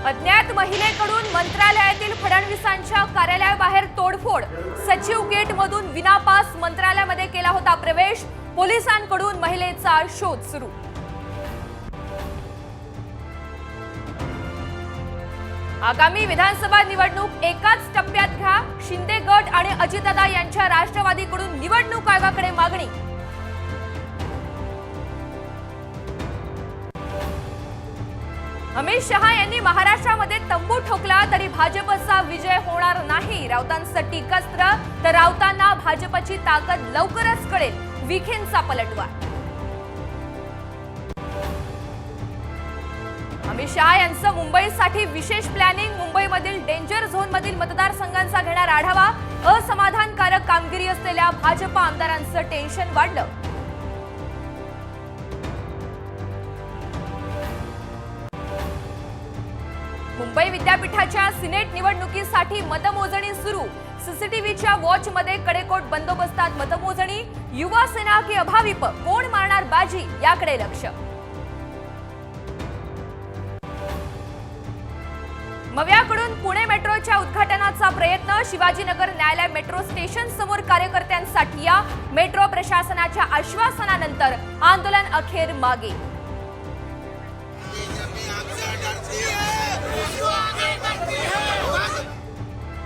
अज्ञात महिलेकडून मंत्रालयातील फडणवीसांच्या कार्यालयाबाहेर तोडफोड। सचिव गेटमधून विनापास मंत्रालयामध्ये केला होता प्रवेश। पोलिसांकडून महिलेचा शोध सुरू। आगामी विधानसभा निवडणूक एकाच टप्प्यात घ्या। शिंदे गट आणि अजितदादा यांच्या राष्ट्रवादीकडून निवडणूक आयोगाकडे मागणी। अमित शहा यांनी महाराष्ट्रामध्ये तंबू ठोकला तरी भाजपचा विजय होणार नाही। राऊतांचं टीकास्त्र, तर राऊतांना भाजपची ताकद लवकरच कळेल। विखेंचा पलटवार। अमित शहा यांचं मुंबईसाठी विशेष प्लॅनिंग। मुंबईमधील डेंजर झोनमधील मतदारसंघांचा घेणार आढावा। असमाधानकारक कामगिरी असलेल्या भाजप आमदारांचं टेन्शन वाढलं। मुंबई विद्यापीठाच्या सिनेट निवडणुकीसाठी मतमोजणी सुरू। सीसीटीव्हीच्या वॉचमध्ये कडेकोट बंदोबस्तात मतमोजणी। युवा सेना की अभाविप, कोण मारणार बाजी याकडे लक्ष। मव्याकडून पुणे मेट्रोच्या उद्घाटनाचा प्रयत्न। शिवाजीनगर न्यायालय मेट्रो स्टेशन समोर कार्यकर्त्यांसाठी या। मेट्रो प्रशासनाच्या आश्वासनानंतर आंदोलन अखेर मागे। आगे बढ़ती है।